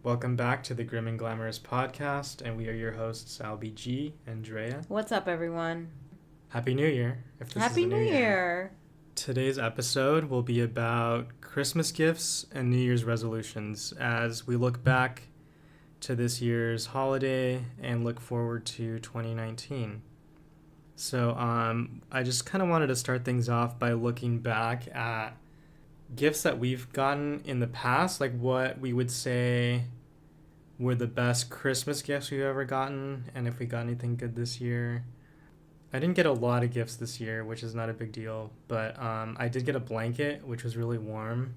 Welcome back to the Grim and Glamorous podcast, and we are your hosts, Albie G and Drea. What's up, everyone? Happy New Year, if this Happy is the New Year! Today's episode will be about Christmas gifts and New Year's resolutions as we look back to this year's holiday and look forward to 2019. So I just kind of wanted to start things off by looking back at gifts that we've gotten in the past, like what we would say were the best Christmas gifts we've ever gotten, and if we got anything good this year. I didn't get a lot of gifts this year, which is not a big deal, but I did get a blanket, which was really warm.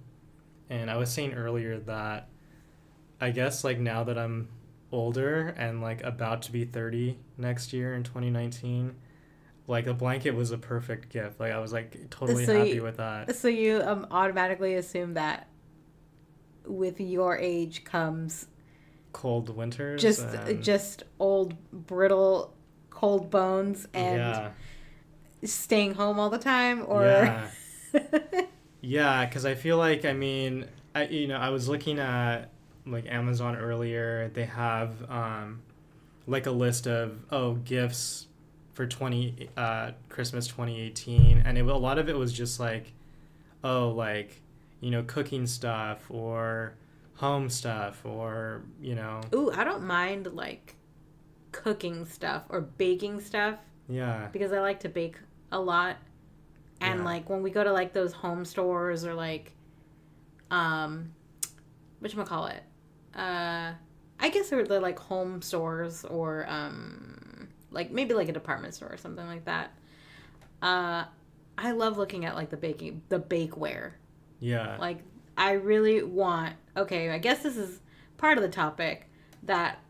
And I was saying earlier that I guess like now that I'm older and like about to be 30 next year in 2019, like a blanket was a perfect gift. Like I was like totally happy with that. So you automatically assume that with your age comes Cold winters. just old, brittle, cold bones and staying home all the time, or yeah, because I feel like I was looking at like Amazon earlier. They have like a list of gifts for Christmas 2018, and a lot of it was just like cooking stuff or home stuff or Ooh, I don't mind like cooking stuff or baking stuff. Yeah. Because I like to bake a lot. And like when we go to like those home stores or like whatchamacallit? I guess they're like home stores or like maybe like a department store or something like that. I love looking at like the bakeware. Yeah. Like I really want, I guess this is part of the topic, that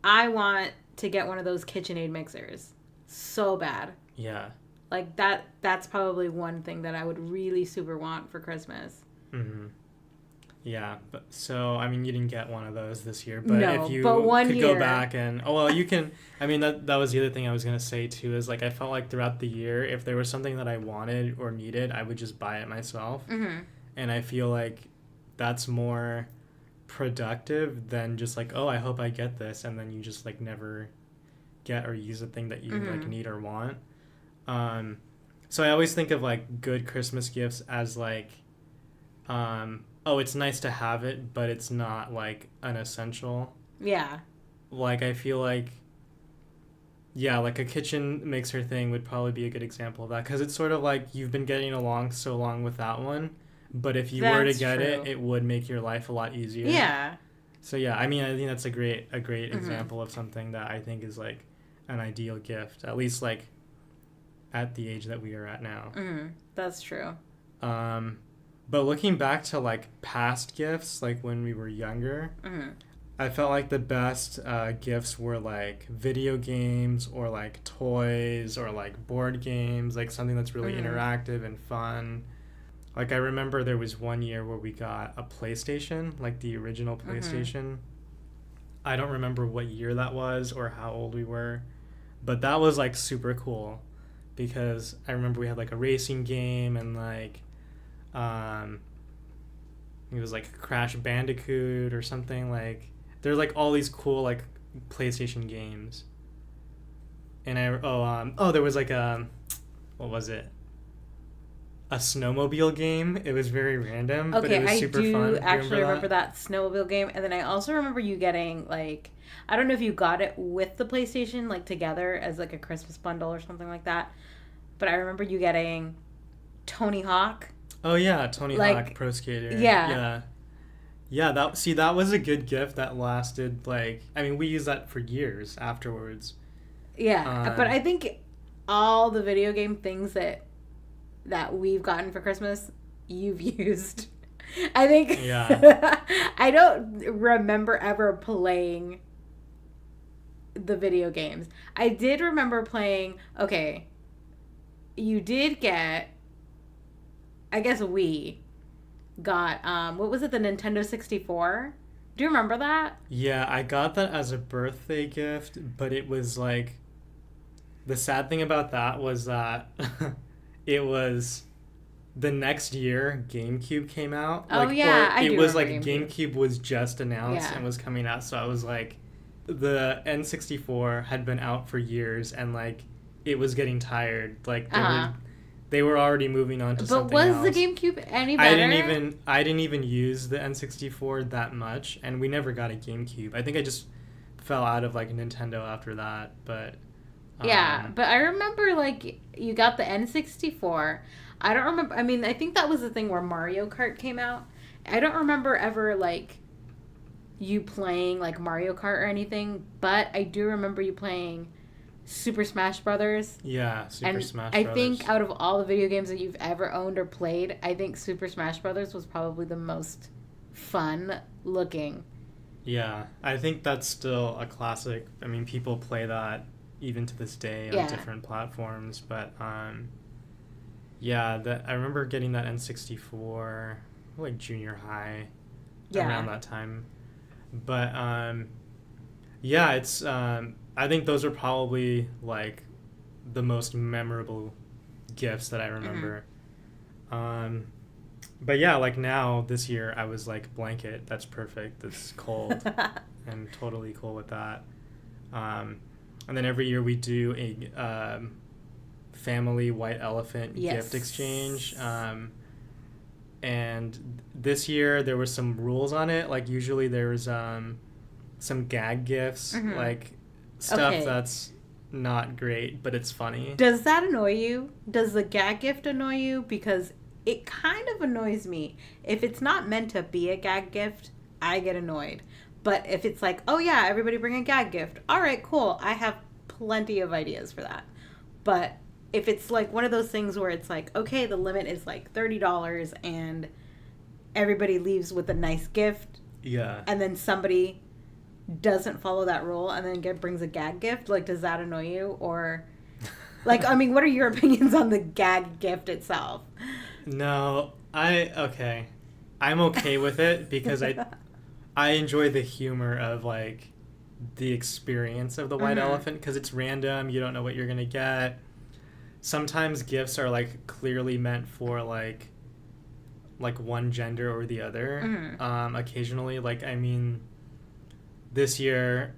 I want to get one of those KitchenAid mixers so bad. Yeah. Like that's probably one thing that I would really super want for Christmas. Mm-hmm. Yeah, but so you didn't get one of those this year, but no, if you but could go back and you can. That was the other thing I was gonna say too. Is like I felt like throughout the year, if there was something that I wanted or needed, I would just buy it myself. Mm-hmm. And I feel like that's more productive than just like, I hope I get this, and then you just like never get or use the thing that you like need or want. So I always think of like good Christmas gifts as like, it's nice to have it, but it's not like an essential. Yeah. Like I feel like, like a kitchen mixer thing would probably be a good example of that, because it's sort of like you've been getting along so long with that one. But if you were to get it, it would make your life a lot easier. Yeah. So yeah, I think that's a great example of something that I think is like an ideal gift, at least like at the age that we are at now. Mm-hmm. That's true. But looking back to like past gifts, like when we were younger, I felt like the best gifts were like video games or like toys or like board games, like something that's really interactive and fun. Like, I remember there was one year where we got a PlayStation, like the original PlayStation. I don't remember what year that was or how old we were, but that was, like, super cool because I remember we had, like, a racing game and, like, it was, like, Crash Bandicoot or something. Like, there's, like, all these cool, like, PlayStation games. And there was, like, what was it? A snowmobile game. It was very random, but it was super fun. I do actually remember that snowmobile game. And then I also remember you getting, like, I don't know if you got it with the PlayStation, like, together as, like, a Christmas bundle or something like that. But I remember you getting Tony Hawk. Oh, yeah, Tony Hawk Pro Skater. Yeah. Yeah, that was a good gift that lasted, like, we used that for years afterwards. Yeah, but I think all the video game things that we've gotten for Christmas, you've used. I think. Yeah. I don't remember ever playing the video games. I did remember playing. Okay, you did get. I guess we got. What was it? The Nintendo 64. Do you remember that? Yeah, I got that as a birthday gift, but it was like. The sad thing about that was that it was the next year GameCube came out. Oh, Like, yeah, or I it do was like remember GameCube was just announced Yeah. and was coming out, so I was like, the N64 had been out for years, and like it was getting tired. Like Uh-huh. they were already moving on to But something was else. the GameCube any better? I didn't even use the N64 that much, and we never got a GameCube. I think I just fell out of like Nintendo after that, but Yeah, but I remember like you got the N64. I don't remember. I mean, I think that was the thing where Mario Kart came out. I don't remember ever like you playing like Mario Kart or anything, but I do remember you playing Super Smash Brothers. yeah, Super And Smash I Brothers. think out of all the video games that you've ever owned or played, I think Super Smash Brothers was probably the most fun looking. Yeah, I think that's still a classic. I mean, people play that even to this day on Yeah. different platforms, but yeah, I remember getting that N64 like junior high Yeah. around that time. But yeah, it's I think those are probably like the most memorable gifts that I remember. But yeah, like now this year I was like, blanket, that's perfect. It's cold. I'm totally cool with that. And then every year we do a family white elephant Yes. gift exchange. And this year there were some rules on it. Like usually there was some gag gifts, Mhm. like stuff Okay. that's not great, but it's funny. Does that annoy you? Does the gag gift annoy you? Because it kind of annoys me. If it's not meant to be a gag gift, I get annoyed. But if it's like, oh yeah, everybody bring a gag gift. All right, cool. I have plenty of ideas for that. But if it's like one of those things where it's like, okay, the limit is like $30 and everybody leaves with a nice gift, Yeah. and then somebody doesn't follow that rule and then brings a gag gift, like, does that annoy you? Or like, I mean, what are your opinions on the gag gift itself? No, okay. I'm okay with it because I enjoy the humor of like the experience of the white Mhm. elephant because it's random, you don't know what you're going to get. Sometimes gifts are like clearly meant for like one gender or the other. Mhm. Occasionally, like, I mean, this year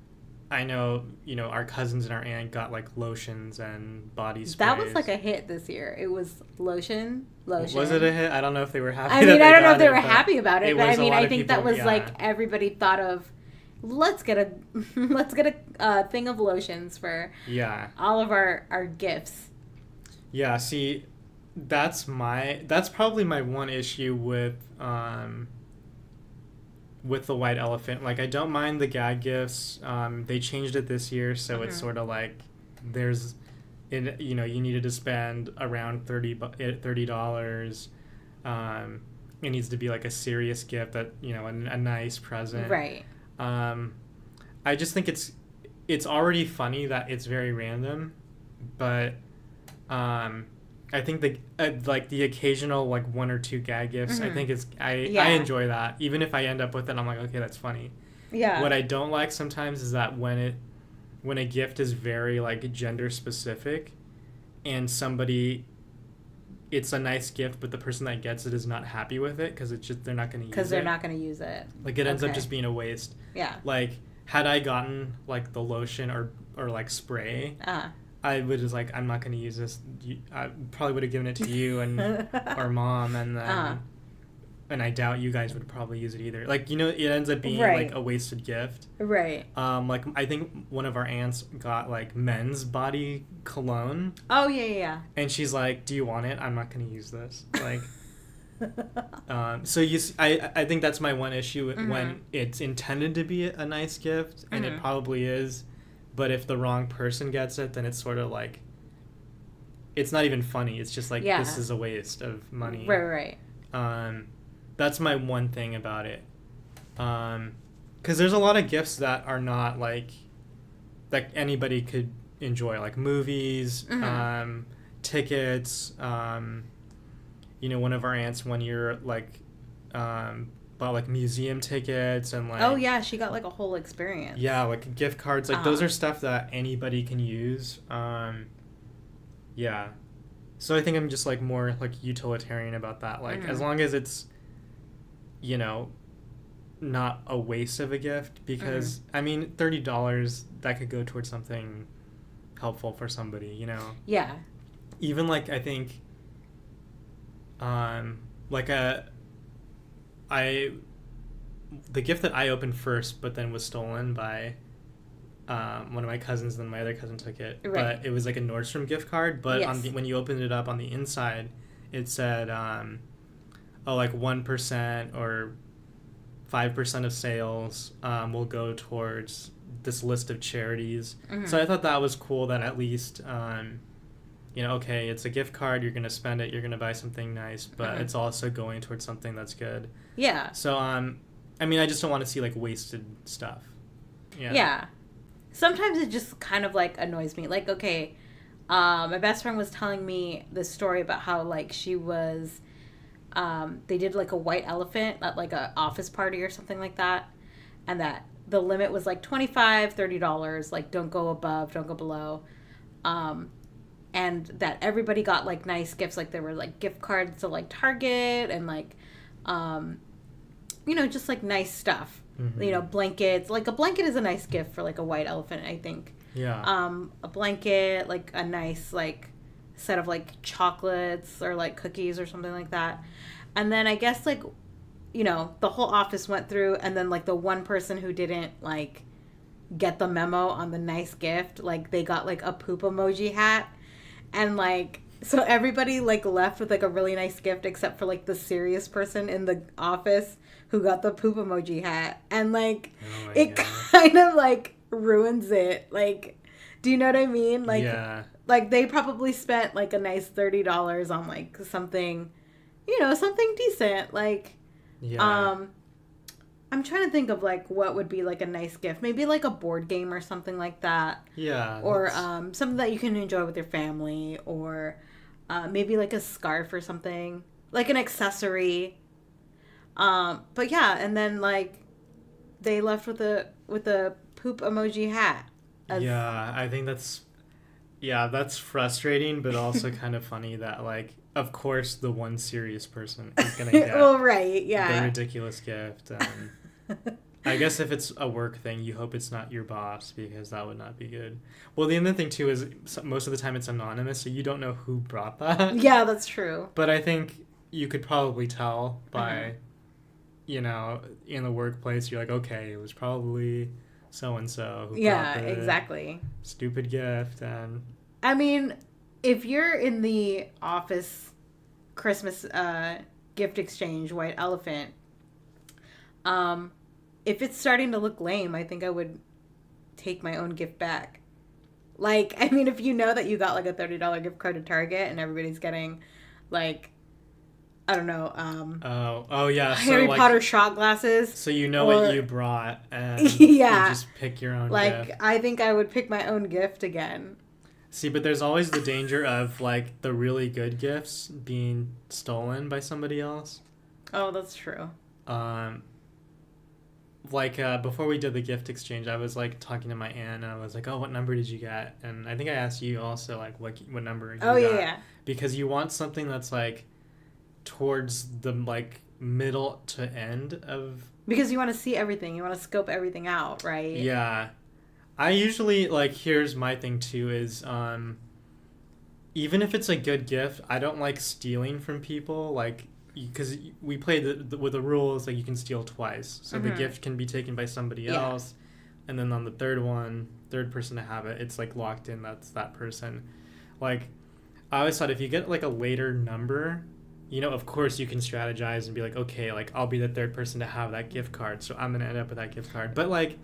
I know, our cousins and our aunt got like lotions and body sprays. That was like a hit this year. It was lotion. Was it a hit? I don't know if they were happy. I mean, that I don't know got if they it, were but happy about it, but I was a mean, lot I of think that people- was yeah. like everybody thought of, let's get a let's get a thing of lotions for Yeah. all of our gifts. Yeah, see, that's probably my one issue with the white elephant. Like, I don't mind the gag gifts. They changed it this year, so it's Mhm. sort of like you needed to spend around $30. It needs to be like a serious gift that, a nice present. Right. I just think it's already funny that it's very random, but I think the occasional like one or two gag gifts, I Mhm. think I Yeah. enjoy that. Even if I end up with it, I'm like, okay, that's funny. Yeah. What I don't like sometimes is that when a gift is very like gender specific, and it's a nice gift, but the person that gets it is not happy with it because they're not going to use it. Because they're not going to use it. Like, it ends up Okay. just being a waste. Yeah. Like, had I gotten like the lotion or like spray, I would just like, I'm not going to use this. I probably would have given it to you and or mom, and then and I doubt you guys would probably use it either. Like, it ends up being Right. like a wasted gift. Right. Like, I think one of our aunts got like men's body cologne, Oh yeah, yeah. and she's like, "Do you want it? I'm not going to use this." Like, so I think that's my one issue with when it's intended to be a nice gift, and it probably is, but if the wrong person gets it, then it's sort of like, it's not even funny. It's just like, Yeah. this is a waste of money. Right. That's my one thing about it. Because there's a lot of gifts that are not like anybody could enjoy, like movies, tickets. One of our aunts one year like bought like museum tickets and like, Oh yeah, she got like a whole experience. yeah, like gift cards. Like those are stuff that anybody can use. Yeah. So I think I'm just like more like utilitarian about that. Like as long as it's, you know, not a waste of a gift, because I mean $30 that could go towards something helpful for somebody, you know. Yeah. Even like I think like I the gift that I opened first but then was stolen by one of my cousins, then my other cousin took it. Right. But it was like a Nordstrom gift card, but Yes. on when you opened it up on the inside, it said like 1% or 5% of sales will go towards this list of charities. So I thought that was cool that at least you know, okay, it's a gift card, you're going to spend it, you're going to buy something nice, but it's also going towards something that's good. Yeah. So I mean, I just don't want to see like wasted stuff. Yeah. Sometimes it just kind of like annoys me. Like, okay, my best friend was telling me this story about how like she was they did like a white elephant at like a office party or something like that, and that the limit was like $25-$30, like don't go above, don't go below, and that everybody got like nice gifts, like there were like gift cards to like Target and like you know, just like nice stuff. You know, blankets. Like a blanket is a nice gift for like a white elephant, I think. Yeah. A blanket, like a nice like set of like chocolates or like cookies or something like that. And then I guess like, you know, the whole office went through, and then like the one person who didn't like get the memo on the nice gift, like they got like a poop emoji hat, and like so everybody like left with like a really nice gift except for like the serious person in the office who got the poop emoji hat, and like it kind of like ruins it. Like, do you know what I mean? Like, yeah. Like they probably spent like a nice $30 on like something, you know, something decent. Like, I'm trying to think of like what would be like a nice gift. Maybe like a board game or something like that. Yeah. Or something that you can enjoy with your family, or maybe like a scarf or something, like an accessory. But yeah, and then like they left with a poop emoji hat. Yeah, I think that's frustrating, but also kind of funny that like of course the one serious person is gonna get well, right, yeah, the ridiculous gift. I guess if it's a work thing, you hope it's not your boss, because that would not be good. Well, the other thing too is most of the time it's anonymous, so you don't know who brought that. Yeah, that's true. But I think you could probably tell by, you know, in the workplace, you're like, okay, it was probably so-and-so who brought the exactly stupid gift. And I mean, if you're in the office Christmas gift exchange white elephant, if it's starting to look lame, I think I would take my own gift back. Like, I mean, if you know that you got like a $30 gift card to Target and everybody's getting like, I don't know, oh yeah, Harry so, like, Potter shot glasses. So you know what you brought, and yeah, you just pick your own like, gift. I think I would pick my own gift again. See, but there's always the danger of like the really good gifts being stolen by somebody else. Oh, that's true. Like before we did the gift exchange, I was like talking to my aunt, and I was like, "Oh, what number did you get?" And I think I asked you also like what number you got. Yeah. Because you want something that's like towards the like middle to end of. Because you want to see everything, you want to scope everything out, right? Yeah, I usually like. Here's my thing too: is even if it's a good gift, I don't like stealing from people. Like, because we play with the rules, like you can steal twice, so the gift can be taken by somebody else, and then on the third person to have it, it's like locked in. That's that person. Like, I always thought if you get like a later number, you know, of course you can strategize and be like, okay, like I'll be the third person to have that gift card, so I'm gonna end up with that gift card. But like,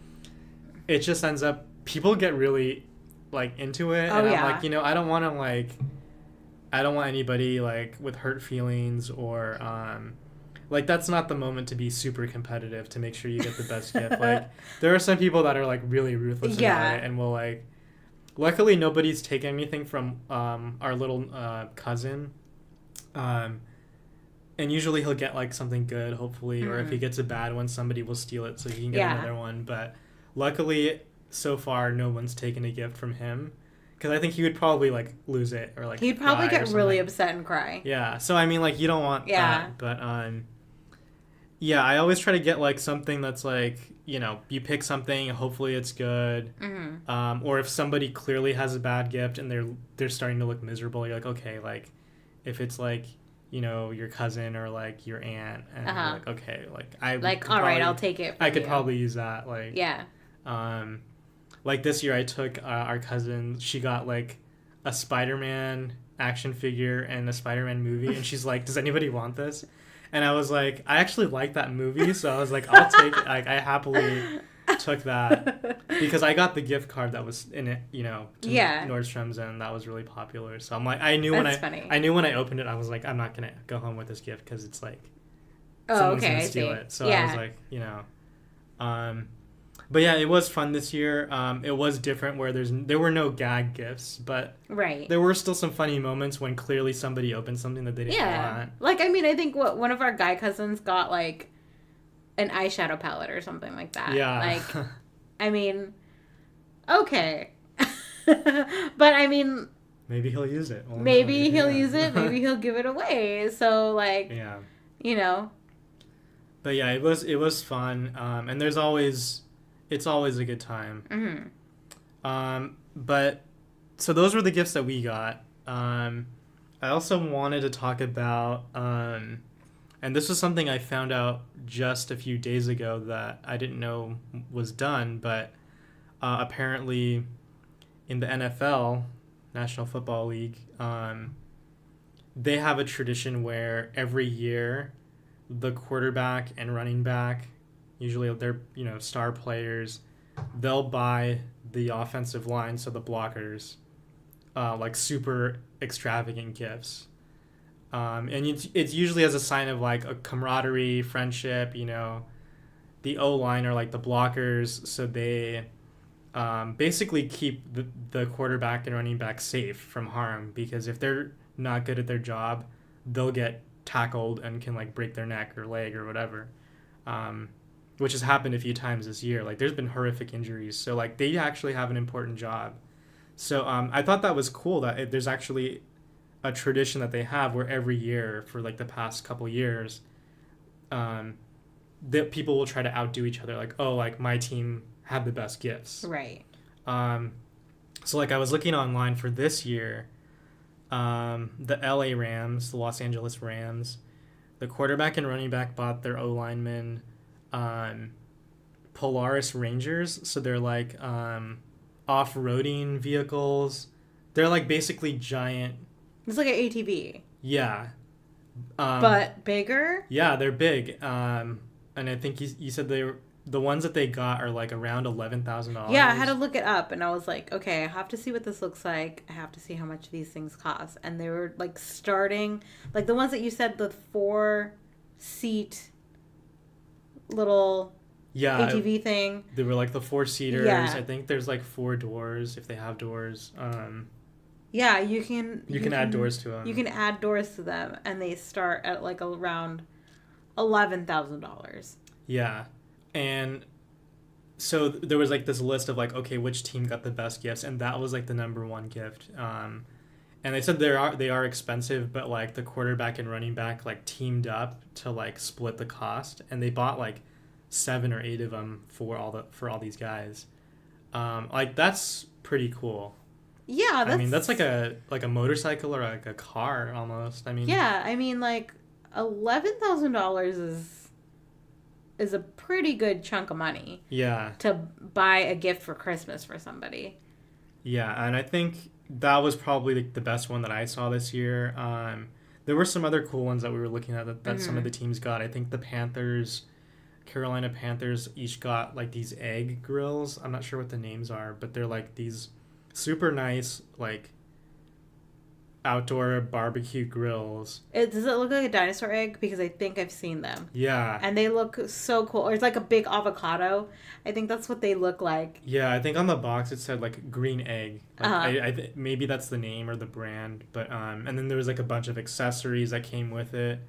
it just ends up people get really like into it, and I'm like, you know, I don't want anybody like with hurt feelings, or like that's not the moment to be super competitive to make sure you get the best gift. Like, there are some people that are like really ruthless about it, and will like. Luckily, nobody's taken anything from our little cousin, and usually he'll get like something good, hopefully, or if he gets a bad one, somebody will steal it so he can get another one. But luckily, so far, no one's taken a gift from him. because I think he would probably like lose it or like He'd probably cry or get really something. upset and cry. Yeah. So I mean, like you don't want Yeah. that, but yeah, I always try to get like something that's like, you know, you pick something, hopefully it's good. Or if somebody clearly has a bad gift and they're starting to look miserable, you're like, okay, like if it's like, you know, your cousin or like your aunt, and you're like, okay, like I Like, could all right, probably- I'll take it. I could probably use that. Like, Yeah. Like this year I took our cousin. She got like a Spider-Man action figure and a Spider-Man movie, and she's like, "Does anybody want this?" And I was like, "I actually like that movie," so I was like, "I'll take it." Like I happily took that because I got the gift card that was in it, you know, to Nordstrom's, and that was really popular. So I'm like, I knew when I opened it, I was like, I'm not gonna go home with this gift because it's like someone's gonna steal it. So I was like, you know, but yeah, it was fun this year. It was different where there were no gag gifts, but there were still some funny moments when clearly somebody opened something that they didn't want. Like, I mean, I think one of our guy cousins got like an eyeshadow palette or something like that. Yeah. Like, I mean, okay. But I mean, maybe he'll use it. Maybe he'll use it. Maybe he'll give it away. So like, yeah, you know. But yeah, it was fun. And it's always a good time. But so those were the gifts that we got. I also wanted to talk about, and this was something I found out just a few days ago that I didn't know was done, but apparently in the NFL, National Football League, they have a tradition where every year the quarterback and running back, usually they're, you know, star players, they'll buy the offensive line, so the blockers, like super extravagant gifts. And it's usually as a sign of like a camaraderie, friendship, you know. The O-line are like the blockers, so they basically keep the quarterback and running back safe from harm, because if they're not good at their job, they'll get tackled and can like break their neck or leg or whatever. Which has happened a few times this year. Like there's been horrific injuries, so like they actually have an important job. So I thought that was cool that there's actually a tradition that they have where every year for like the past couple years, that people will try to outdo each other. Like, oh, like my team had the best gifts. Right. So like I was looking online for this year, the LA Rams, the Los Angeles Rams, the quarterback and running back bought their O-linemen Polaris Rangers. So they're like off-roading vehicles. They're like basically giant. It's like an ATV. Yeah. But bigger? Yeah, they're big. And I think you said the ones that they got are like around $11,000. Yeah, I had to look it up, and I was like, okay, I have to see what this looks like. I have to see how much these things cost. And they were like starting, like the ones that you said, the 4-seat little ATV thing. They were like the 4-seaters. Yeah. I think there's like 4 doors if they have doors. Yeah, you can add doors to them. You can add doors to them, and they start at like around $11,000. Yeah. And so there was like this list of like, okay, which team got the best gifts, and that was like the number one gift. And they said they are expensive, but like the quarterback and running back like teamed up to like split the cost, and they bought like 7 or 8 of them for all these guys. Like that's pretty cool. Yeah, I mean that's like a motorcycle or like a car almost. I mean, yeah, I mean like $11,000 is a pretty good chunk of money. Yeah. To buy a gift for Christmas for somebody. Yeah, and I think that was probably the best one that I saw this year. There were some other cool ones that we were looking at that some of the teams got. I think the Carolina Panthers each got like these egg grills. I'm not sure what the names are, but they're like these super nice like outdoor barbecue grills. Does it look like a dinosaur egg? Because I think I've seen them. Yeah. And they look so cool. Or it's like a big avocado. I think that's what they look like. Yeah, I think on the box it said like green egg. Like, maybe that's the name or the brand. But and then there was like a bunch of accessories that came with it.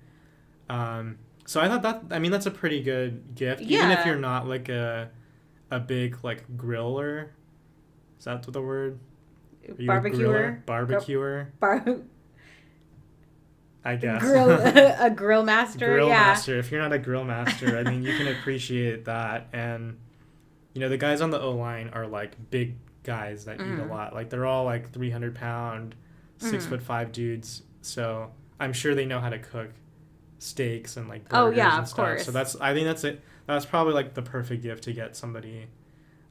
So I thought that's a pretty good gift. Yeah. Even if you're not like a big like griller. Is that the word? Are you a griller? Barbecuer? I guess. A grill master. Grill yeah. master. If you're not a grill master, I mean, you can appreciate that. And, you know, the guys on the O-line are, like, big guys that eat a lot. Like, they're all, like, 300-pound, 6'5" dudes. So I'm sure they know how to cook steaks and, like, burgers and stuff. Course. So I think that's it. That's probably, like, the perfect gift to get somebody,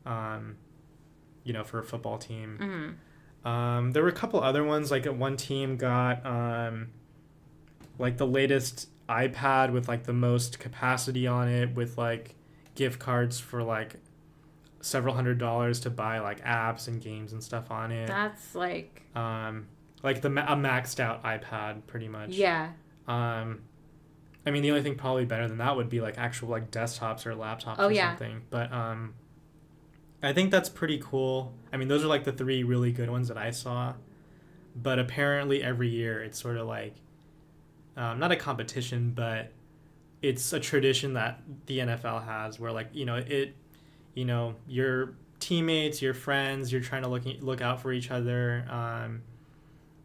you know, for a football team. There were a couple other ones. Like, one team got... like the latest iPad with like the most capacity on it, with like gift cards for like several $100s to buy like apps and games and stuff on it. That's like a maxed out iPad pretty much. Yeah. I mean, the only thing probably better than that would be like actual like desktops or laptops or something. But I think that's pretty cool. I mean, those are like the 3 really good ones that I saw. But apparently every year it's sort of like not a competition, but it's a tradition that the NFL has where, like, you know, your teammates, your friends, you're trying to look out for each other,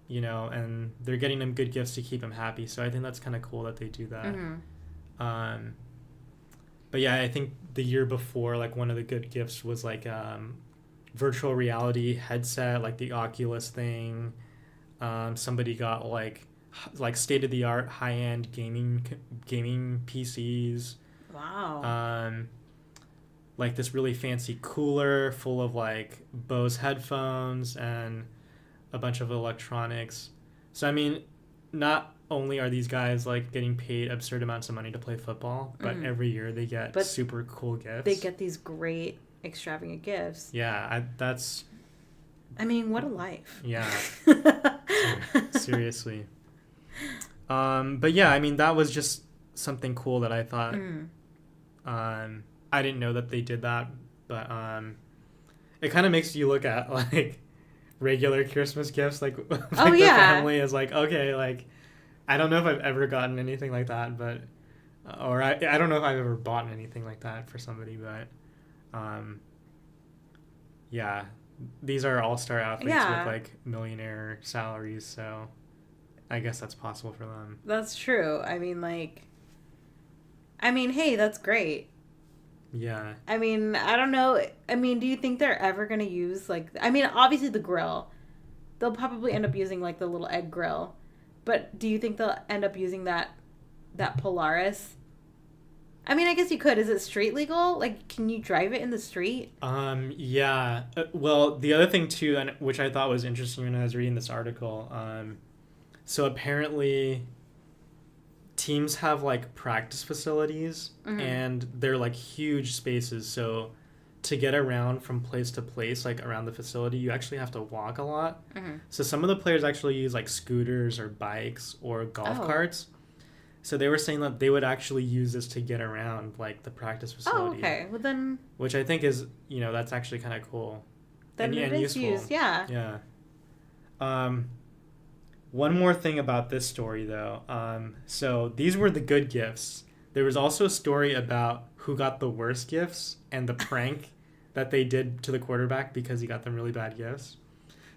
you know, and they're getting them good gifts to keep them happy. So I think that's kind of cool that they do that. But yeah, I think the year before, like, one of the good gifts was like virtual reality headset, like the Oculus thing. Somebody got like state-of-the-art high-end gaming PCs. Wow. Like this really fancy cooler full of like Bose headphones and a bunch of electronics. So I mean, not only are these guys like getting paid absurd amounts of money to play football, but every year they get super cool gifts. They get these great extravagant gifts. Yeah, I mean, what a life. Yeah. Seriously. But yeah, I mean, that was just something cool that I thought. I didn't know that they did that, but it kind of makes you look at like regular Christmas gifts, like the family is like, okay, like I don't know if I've ever gotten anything like that, but or I don't know if I've ever bought anything like that for somebody, but yeah, these are all-star athletes with like millionaire salaries, so I guess that's possible for them. That's true. I mean, hey, that's great. Yeah. I mean, I don't know. I mean, do you think they're ever going to use, like... I mean, obviously the grill. They'll probably end up using, like, the little egg grill. But do you think they'll end up using that Polaris? I mean, I guess you could. Is it street legal? Like, can you drive it in the street? Yeah. Well, the other thing, too, and which I thought was interesting when I was reading this article, so apparently teams have like practice facilities and they're like huge spaces. So to get around from place to place, like around the facility, you actually have to walk a lot. So some of the players actually use like scooters or bikes or golf carts. So they were saying that they would actually use this to get around like the practice facility. Oh, okay. Well then, which I think is, you know, that's actually kind of cool. Then it is used, yeah. Yeah. One more thing about this story, though. So these were the good gifts. There was also a story about who got the worst gifts and the prank that they did to the quarterback because he got them really bad gifts.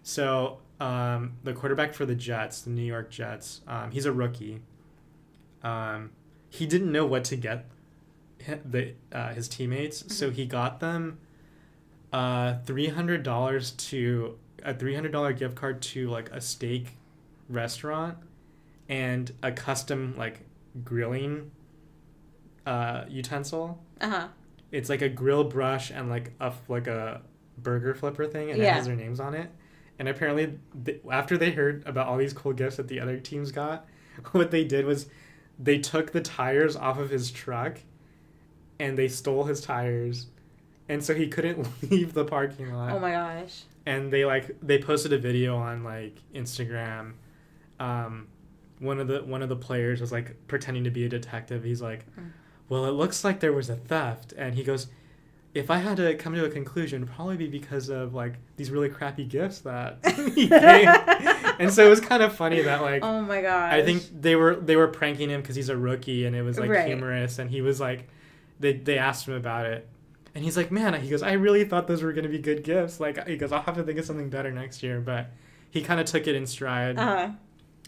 So the quarterback for the Jets, the New York Jets, he's a rookie. He didn't know what to get his teammates, so he got them $300 gift card to like a steak restaurant and a custom like grilling utensil. It's like a grill brush and like a burger flipper thing, and it has their names on it. And apparently after they heard about all these cool gifts that the other teams got, what they did was they took the tires off of his truck and they stole his tires, and so he couldn't leave the parking lot. Oh my gosh. And they posted a video on like Instagram. One of the players was like pretending to be a detective. He's like, well, it looks like there was a theft. And he goes, if I had to come to a conclusion, it'd probably be because of like these really crappy gifts that he gave. And so it was kind of funny that like, oh my gosh, I think they were pranking him because he's a rookie, and it was like humorous. And he was like, they asked him about it, And he's like, man, he goes, I really thought those were going to be good gifts. Like, he goes, I'll have to think of something better next year. But he kind of took it in stride. Uh-huh.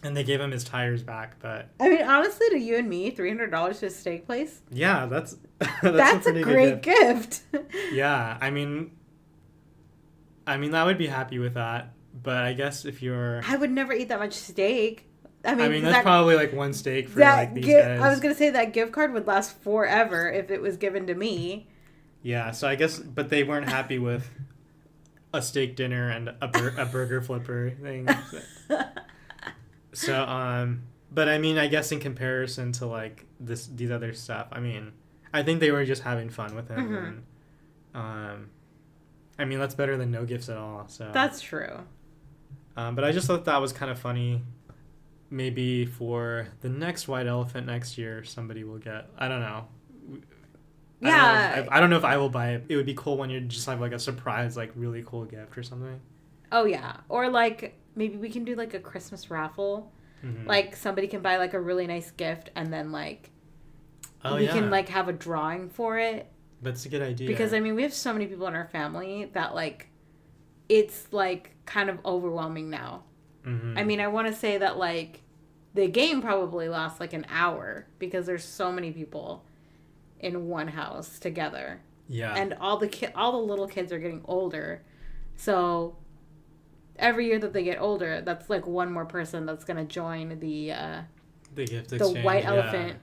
And they gave him his tires back. But I mean, honestly, to you and me, $300 to a steak place. yeah, that's that's a great gift. Yeah, I mean, I would be happy with that. But I guess if you're, I would never eat that much steak. I mean that's probably like one steak for like these guys. I was gonna say that gift card would last forever if it was given to me. Yeah, so I guess, but they weren't happy with a steak dinner and a burger flipper thing. So, but I mean, I guess in comparison to like these other stuff, I mean, I think they were just having fun with him. Mm-hmm. And, I mean, that's better than no gifts at all. So that's true. But I just thought that was kind of funny. Maybe for the next white elephant next year, somebody will get. I don't know. Yeah. I don't know if I will buy it. It would be cool when you just have like a surprise, like really cool gift or something. Oh yeah, or like maybe we can do like a Christmas raffle. Mm-hmm. Like somebody can buy like a really nice gift, and then like we can like have a drawing for it. That's a good idea. Because I mean, we have so many people in our family that like it's like kind of overwhelming now. Mm-hmm. I mean, I want to say that like the game probably lasts like an hour because there's so many people in one house together. Yeah. And all the little kids are getting older. So every year that they get older, that's like one more person that's going to join the gift exchange. The white elephant.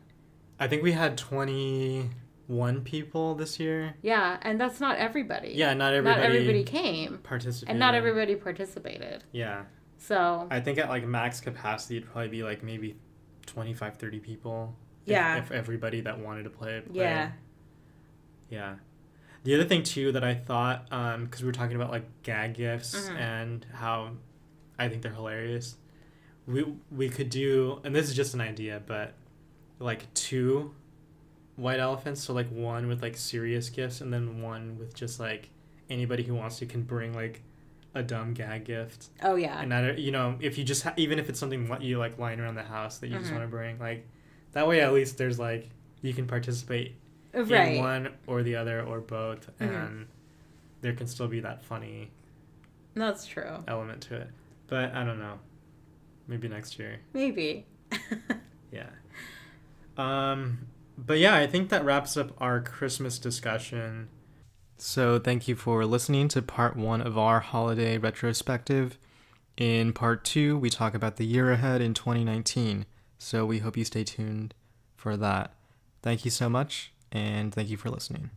I think we had 21 people this year. Yeah, and that's not everybody. Yeah, not everybody came. Participated. And not everybody participated. Yeah. So I think at like max capacity it'd probably be like maybe 25, 30 people. Yeah. If everybody that wanted to play. Yeah. Yeah. The other thing too that I thought, because we were talking about like gag gifts Mm-hmm. and how I think they're hilarious. We could do, and this is just an idea, but like 2 white elephants, so like one with like serious gifts and then one with just like anybody who wants to can bring like a dumb gag gift. Oh yeah. And that, if you just even if it's something what you like lying around the house that you just Mm-hmm. want to bring, like that way at least there's like you can participate right. in one or the other or both, Mm-hmm. and there can still be that funny That's true. element to it. But I don't know. Maybe next year. Maybe. Yeah. But yeah, I think that wraps up our Christmas discussion. So thank you for listening to part 1 of our holiday retrospective. In part 2, we talk about the year ahead in 2019. So we hope you stay tuned for that. Thank you so much, and thank you for listening.